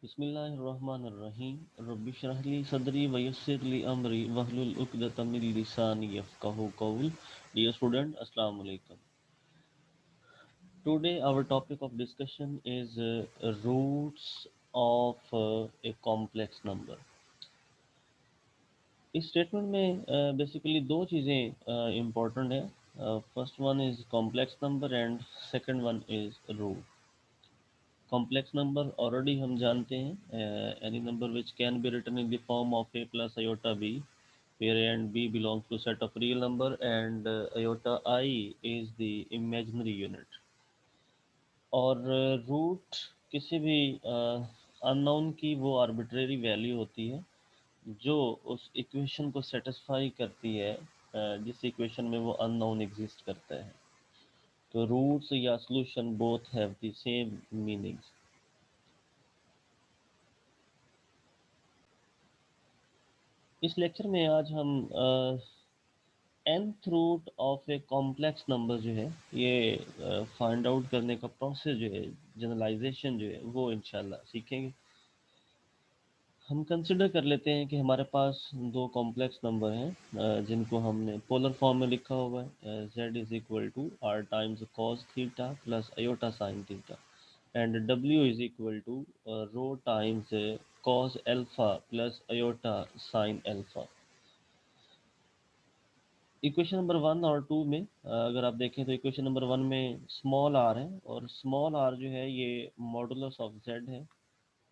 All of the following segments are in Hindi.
बिस्मिल्लाहिर्रहमानिर्रहीम रब्बि इश्रह ली सदरी व यस्सिर ली अमरी वहलुल उक़दतम मिन लिसानी यफ़क़हू क़ौल। Dear student, Assalamu alaikum. Today our topic of discussion is roots of a complex number. इस स्टेटमेंट में बेसिकली दो चीज़ें इम्पोर्टेंट है. First one is complex number and second one is root. Complex number already हम जानते हैं, any number which can be written in the form of a plus iota b, where a and b belongs to set of real number and iota I is the imaginary unit. और रूट किसी भी अननोन की वो आर्बिट्रेरी वैल्यू होती है जो उस इक्वेशन को सेटिस्फाई करती है जिस इक्वेशन में वो अननोन एग्जिस्ट करता है. तो रूट्स या solution both have the same meanings. इस लेक्चर में आज हम nth root of a complex number जो है ये फाइंड आउट करने का प्रोसेस जो है, जनरलाइजेशन जो है वो इंशाल्लाह सीखेंगे. हम कंसिडर कर लेते हैं कि हमारे पास दो कॉम्प्लेक्स नंबर हैं जिनको हमने पोलर फॉर्म में लिखा हुआ है. z is equal to r times cos theta plus iota sine theta and w is equal to rho times cos alpha plus iota sine alpha. Equation number 1 और 2 में अगर आप देखें तो इक्वेशन नंबर 1 में स्मॉल r है और स्मॉल r जो है ये मॉडुलस ऑफ z है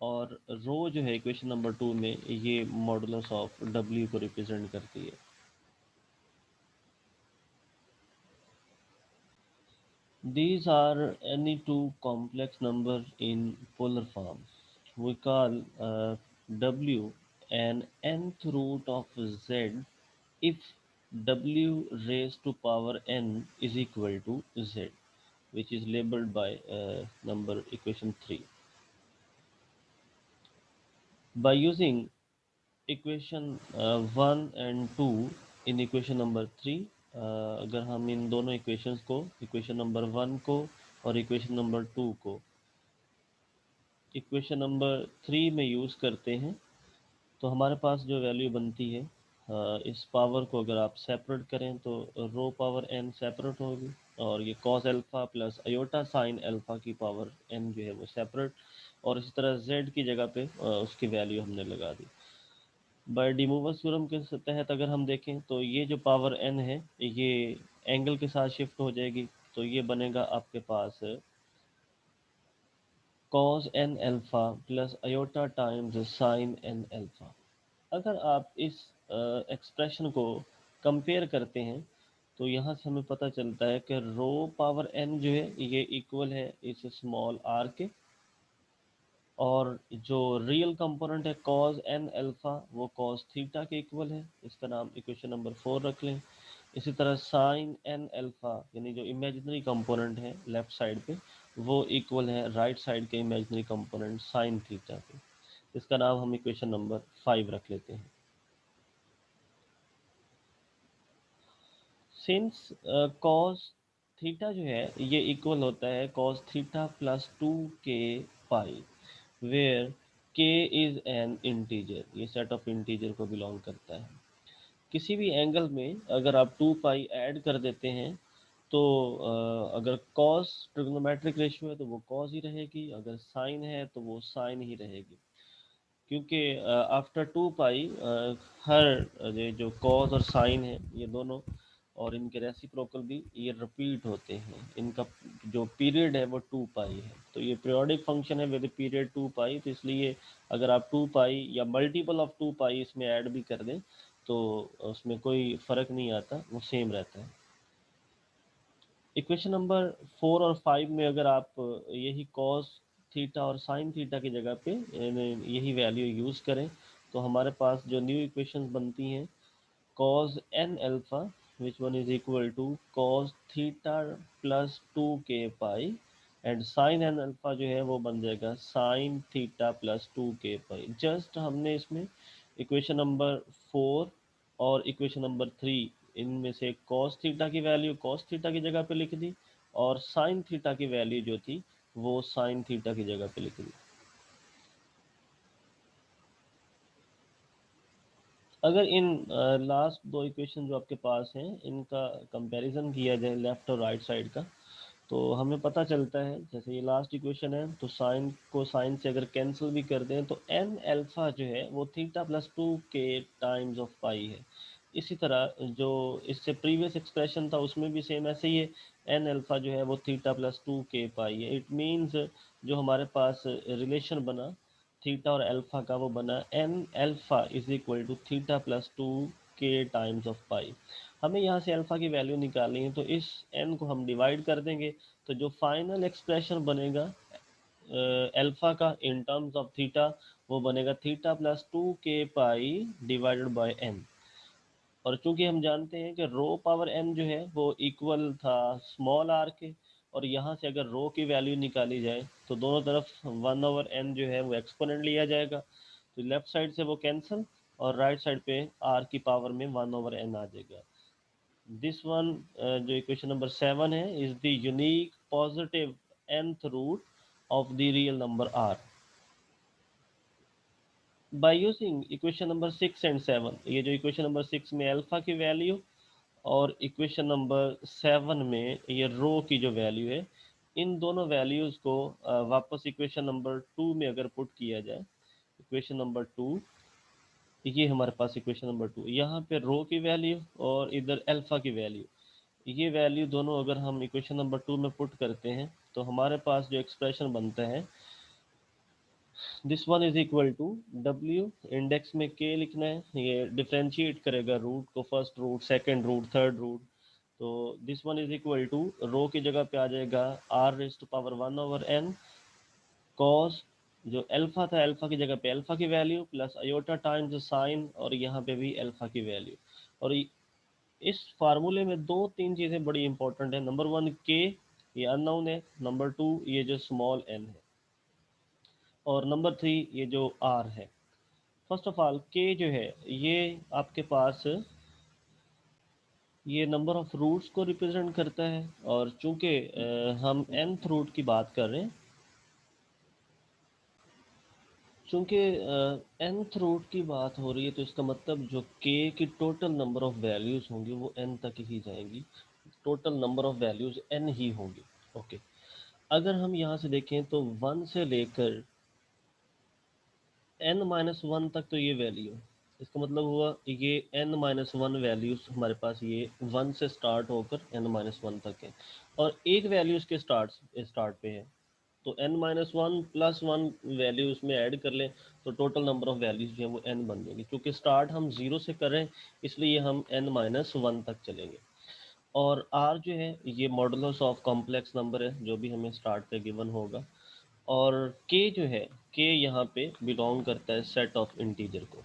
और रो जो है इक्वेशन नंबर 2 में ये मॉडुलस ऑफ w को रिप्रेजेंट करती है. These are any two complex number in polar form. We call w an nth root of z if w raised to power n is equal to z, which is labeled by number equation 3. By using equation 1 and 2 in equation number 3, अगर हम इन दोनों इक्वेशंस को, इक्वेशन नंबर 1 को और इक्वेशन नंबर 2 को इक्वेशन नंबर 3 में यूज़ करते हैं तो हमारे पास जो वैल्यू बनती है इस पावर को अगर आप सेपरेट करें तो रो पावर n सेपरेट होगी और ये cos alpha plus iota sine alpha की पावर n जो है वो सेपरेट, और इसी तरह z की जगह पे उसकी वैल्यू हमने लगा दी. बाय डिमोवर्स थ्योरम के तहत अगर हम देखें तो ये जो पावर n है ये एंगल के साथ शिफ्ट हो जाएगी तो ये बनेगा आपके पास cos n alpha plus iota times sign n alpha. अगर आप इस एक्सप्रेशन को कंपेयर करते हैं तो यहाँ से हमें पता चलता है कि रो पावर n जो है ये इक्वल है इस स्मॉल r के, और जो रियल कंपोनेंट है cos n अल्फ़ा वो cos थीटा के इक्वल है. इसका नाम इक्वेशन नंबर 4 रख लें. इसी तरह साइन n अल्फ़ा यानी जो इमेजिनरी कंपोनेंट है लेफ्ट साइड पे वो इक्वल है राइट साइड के इमेजिनरी कंपोनेंट साइन थीटा पे. इसका नाम हम इक्वेशन नंबर 5 रख लेते हैं. सिंस cos थीटा जो है ये इक्वल होता है cos theta plus 2k pi, where k is an integer, ये सेट ऑफ इंटीजर को बिलोंग करता है. किसी भी एंगल में अगर आप 2 पाई ऐड कर देते हैं तो अगर cos ट्रिग्नोमेट्रिक रेशियो है तो वो cos ही रहेगी, अगर साइन है तो वो साइन ही रहेगी, क्योंकि आफ्टर 2 पाई हर ये जो cos और साइन है ये दोनों और इनके रेसिप्रोकल भी ये रिपीट होते हैं. इनका जो पीरियड है वो 2 पाई है, तो ये पीरियोडिक फंक्शन है विद पीरियड 2 पाई. तो इसलिए अगर आप 2 पाई या मल्टीपल ऑफ 2 पाई इसमें ऐड भी कर दें तो उसमें कोई फ़र्क नहीं आता, वो सेम रहता है. इक्वेशन नंबर 4 और 5 में अगर आप यही cos थीटा और साइन थीटा की जगह पे यही वैल्यू यूज़ करें तो हमारे पास जो न्यू इक्वेशंस बनती हैं cos n alpha which one is equal to cos theta plus 2k pi and sine n alpha जो है वो बन जाएगा sine theta plus 2k pi. Just हमने इसमें इक्वेशन नंबर 4 और इक्वेशन नंबर 3 इनमें से cos थीटा की वैल्यू cos थीटा की जगह पे लिख दी और साइन थीटा की वैल्यू जो थी वो साइन थीटा की जगह पे लिख दी. अगर इन लास्ट दो इक्वेशन जो आपके पास हैं इनका कंपैरिजन किया जाए लेफ्ट और राइट साइड का, तो हमें पता चलता है जैसे ये लास्ट इक्वेशन है तो साइन को साइन से अगर कैंसिल भी कर दें तो एन अल्फा जो है वो theta plus two k times of पाई है। इसी तरह जो इससे प्रीवियस एक्सप्रेशन था उसमें भी सेम ऐसे ही है, एन अल्फा जो है वो थीटा प्लस टू के पाई है। इट मीन्स जो हमारे पास रिलेशन बना थीटा और अल्फा का वो बना n alpha is equal to theta plus two k times of pi. हमें यहाँ से अल्फा की वैल्यू निकालनी है तो इस एन को हम डिवाइड कर देंगे, तो जो फाइनल एक्सप्रेशन बनेगा अल्फा का इन टर्म्स ऑफ थीटा वो बनेगा थीटा प्लस टू के पाई डिवाइडेड बाय एन। और चूंकि हम जानते हैं कि रो पावर एन जो है वो इक्वल था स्मॉल आर के, और यहाँ से अगर रो की वैल्यू निकाली जाए तो दोनों तरफ वन ओवर एन जो है वो एक्सपोनेंट लिया जाएगा, तो लेफ्ट साइड से वो कैंसिल और राइट साइड पे आर की पावर में वन ओवर एन आ जाएगा। दिस वन जो इक्वेशन नंबर 7 है is the unique positive nth root of the real number R. By using equation number 6 and 7, ये जो इक्वेशन नंबर 6 में अल्फा की वैल्यू और इक्वेशन नंबर 7 में ये रो की जो वैल्यू है, इन दोनों वैल्यूज़ को वापस इक्वेशन नंबर 2 में अगर पुट किया जाए, इक्वेशन नंबर 2, ये हमारे पास इक्वेशन नंबर 2, यहाँ पे रो की वैल्यू और इधर अल्फा की वैल्यू, ये वैल्यू दोनों अगर हम इक्वेशन नंबर 2 में पुट करते हैं तो हमारे पास जो एक्सप्रेशन बनता है this one is equal to W, index में के लिखना है, ये डिफ्रेंशिएट करेगा रूट को, first root second root third root, तो this one is equal to rho की जगह पे आ जाएगा R raise to power one over N cos, जो अल्फा था अल्फा की जगह पे अल्फा की value plus iota times sine, और यहाँ पे भी अल्फा की वैल्यू। और इस फार्मूले में दो तीन चीज़ें बड़ी इंपॉर्टेंट है, नंबर वन के ये अननोन है, नंबर टू ये जो स्मॉल एन है, और नंबर थ्री ये जो आर है। फर्स्ट ऑफ ऑल के जो है ये आपके पास ये नंबर ऑफ रूट्स को रिप्रेजेंट करता है, और चूंकि हम nth रूट की बात कर रहे हैं, चूंकि nth रूट की बात हो रही है तो इसका मतलब जो k की टोटल नंबर ऑफ वैल्यूज होंगी वो n तक ही जाएंगी, total number of values n ही होंगी। ओके, अगर हम यहाँ से देखें तो 1 से लेकर n माइनस वन तक तो ये वैल्यू, इसका मतलब हुआ ये n माइनस वन वैल्यूज हमारे पास ये 1 से स्टार्ट होकर n माइनस वन तक है, और एक वैल्यू इसके स्टार्ट पे है, तो n minus one plus one value उसमें ऐड कर लें तो टोटल नंबर ऑफ वैल्यूज जो है वो n बन जाएंगी। क्योंकि स्टार्ट हम जीरो से कर रहे हैं इसलिए हम n माइनस वन तक चलेंगे। और r जो है ये मॉडुलस ऑफ कॉम्प्लेक्स नंबर है जो भी हमें स्टार्ट पे गिवन होगा, और k जो है k यहाँ पे बिलोंग करता है सेट ऑफ इंटीजर को।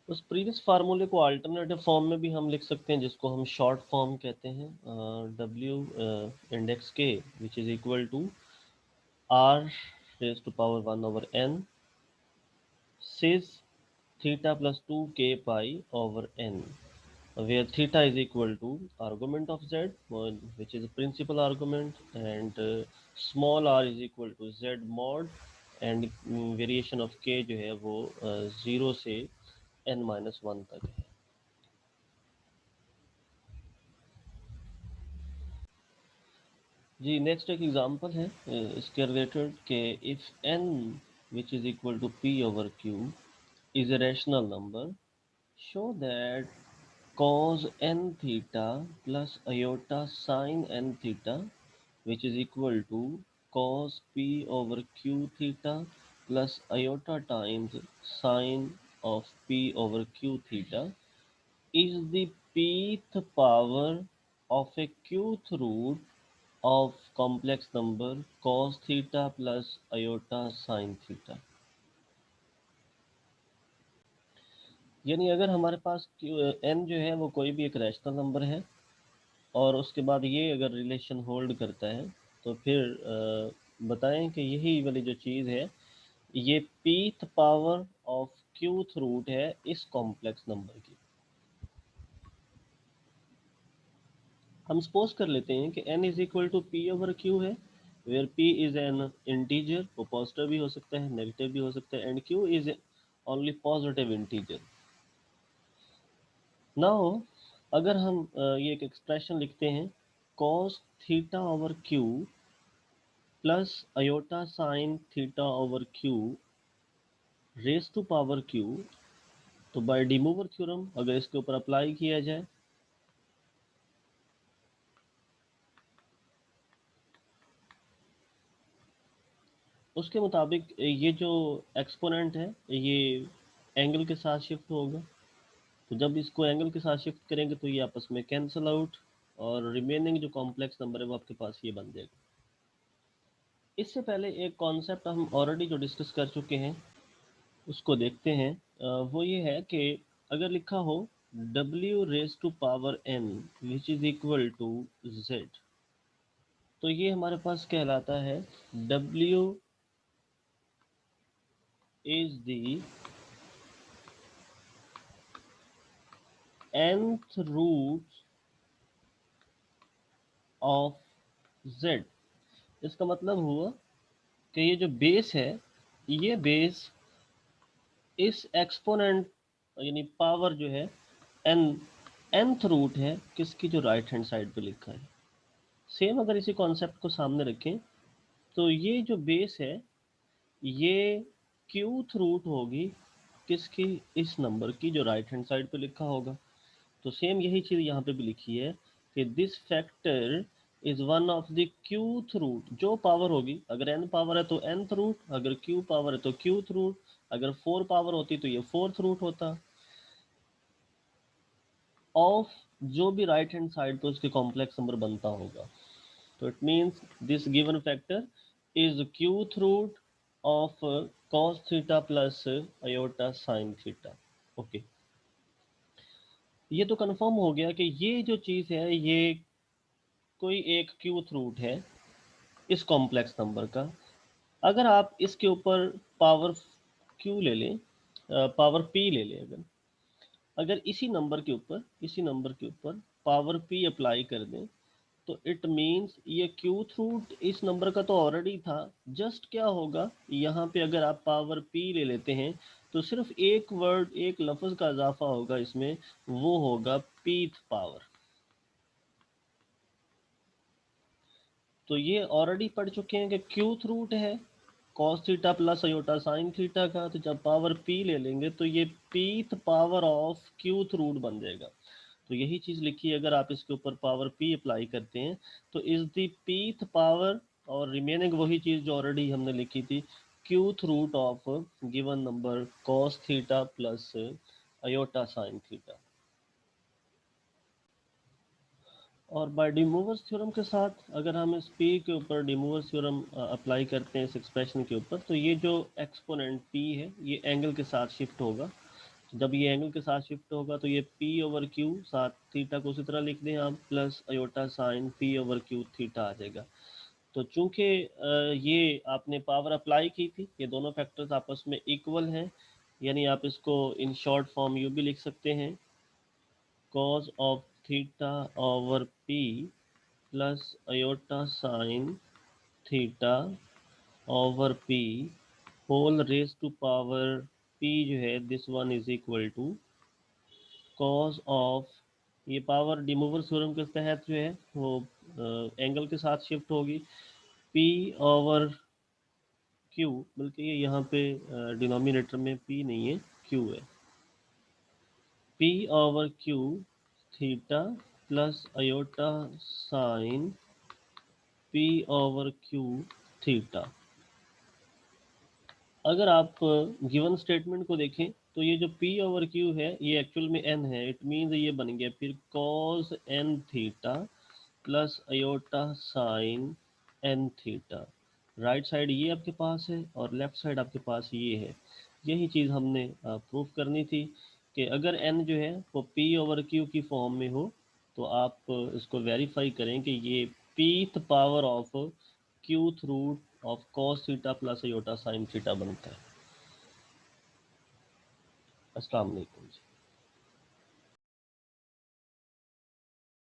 उस प्रीवियस फार्मूले को अल्टरनेटिव फॉर्म में भी हम लिख सकते हैं जिसको हम शॉर्ट फॉर्म कहते हैं, w index k which is equal to r raise to power one over n cis theta plus two k pi over n, where theta is equal to argument of z, which is a principal argument, and small r is equal to z mod, and variation of k जो है वो 0 से n माइनस वन तक है। जी नेक्स्ट एक एग्जांपल है इसके रिलेटेड कि if n which is equal to p over q is a rational number, show that cos n theta plus iota sin n theta which is equal to cos p over q theta plus iota times sin of p over q theta is the pth power of a qth root of complex number cos theta plus iota sin theta। यानी अगर हमारे पास n जो है वो कोई भी एक रैशनल नंबर है और उसके बाद ये अगर रिलेशन होल्ड करता है तो फिर बताएं कि यही वाली जो चीज़ है ये pth power of qth root है इस कॉम्प्लेक्स नंबर की। हम सपोज कर लेते हैं कि n is equal to P over Q है, where p is an integer, वो पॉजिटिव भी हो सकता है, नेगेटिव भी हो सकता है, and q is only positive integer. Now अगर हम ये एक एक्सप्रेशन लिखते हैं cos theta over q plus iota sine theta over q raise to power q, तो बाय डी मूवर थ्योरम अगर इसके ऊपर अप्लाई किया जाए उसके मुताबिक ये जो एक्सपोनेंट है ये एंगल के साथ शिफ्ट होगा। तो जब इसको एंगल के साथ शिफ्ट करेंगे तो ये आपस में कैंसिल आउट, और रिमेनिंग जो कॉम्प्लेक्स नंबर है वो आपके पास ये बन जाएगा। इससे पहले एक कॉन्सेप्ट हम ऑलरेडी जो डिस्कस कर चुके हैं उसको देखते हैं। वो ये है कि अगर लिखा हो w raise to power n which is equal to z, तो ये हमारे पास कहलाता है w is the nth root of z। इसका मतलब हुआ कि ये जो बेस है, ये बेस इस एक्सपोनेंट यानी पावर जो है n nth रूट है किसकी, जो राइट हैंड साइड पे लिखा है। सेम अगर इसी कॉन्सेप्ट को सामने रखें तो ये जो बेस है ये क्यूथ रूट होगी किसकी, इस नंबर की जो राइट हैंड साइड पे लिखा होगा। तो सेम यही चीज़ यहाँ पे भी लिखी है कि this factor is one of the qth root, जो पावर होगी, अगर n पावर है तो nth रूट, अगर q पावर है तो क्यूथ रूट, अगर 4 पावर होती तो ये फोर्थ रूट होता, ऑफ जो भी राइट हैंड साइड पे उसके कॉम्प्लेक्स नंबर बनता होगा। तो it means this given factor is qth root of cos theta plus iota sine theta. Okay, ये तो कंफर्म हो गया कि ये जो चीज़ है ये कोई एक क्यूथ रूट है इस कॉम्प्लेक्स नंबर का। अगर आप इसके ऊपर पावर क्यू ले लें, पावर पी ले लें, अगर अगर इसी नंबर के ऊपर पावर पी अप्लाई कर दें तो इट मीन्स ये क्यूथ रूट इस नंबर का तो ऑलरेडी था। जस्ट क्या होगा, यहाँ पे अगर आप पावर पी ले लेते हैं तो सिर्फ एक वर्ड, एक लफ्ज़ का इजाफा होगा इसमें, वो होगा पीथ पावर। तो ये ऑलरेडी पढ़ चुके हैं कि क्यूथ रूट है cos theta plus iota sine theta का, तो जब पावर पी ले लेंगे तो ये pith power of qth root बन जाएगा। तो यही चीज़ लिखी है, अगर आप इसके ऊपर पावर पी अप्लाई करते हैं तो इज द पीथ पावर, और रिमेनिंग वही चीज़ जो ऑलरेडी हमने लिखी थी, qth root of given number cos theta plus iota sine theta. और बाय डी मूवर्स थ्योरम के साथ अगर हम इस p के ऊपर डी मूवर्स थ्योरम अप्लाई करते हैं इस एक्सप्रेशन के ऊपर, तो ये जो एक्सपोनेंट p है ये एंगल के साथ शिफ्ट होगा। जब ये एंगल के साथ शिफ्ट होगा तो ये p ओवर q, साथ थीटा को उसी तरह लिख दें आप, plus iota sine p over q theta आ जाएगा। तो चूंकि ये आपने पावर अप्लाई की थी, ये दोनों फैक्टर्स आपस में इक्वल हैं, यानी आप इसको इन शॉर्ट फॉर्म यूँ भी लिख सकते हैं cos of theta over p plus iota sine theta over p whole raise to power p जो है this one is equal to cos of, ये पावर डिमूवर थ्योरम के तहत जो है वो एंगल के साथ शिफ्ट होगी, p ओवर q, बल्कि ये यहाँ पे डिनोमिनेटर में p नहीं है q है, p over q theta plus iota sine p over q theta. अगर आप गिवन स्टेटमेंट को देखें तो ये जो p ओवर q है ये एक्चुअल में n है, इट मीन्स ये बन गया फिर cos n theta plus iota sign n theta. Right side ये आपके पास है और लेफ्ट साइड आपके पास ये है। यही चीज़ हमने प्रूफ करनी थी कि अगर n जो है वो p ओवर q की फॉर्म में हो तो आप इसको वेरीफाई करें कि ये pth power of qth root of cos theta plus iota sine theta बनता है। अस्सलाम वालेकुम।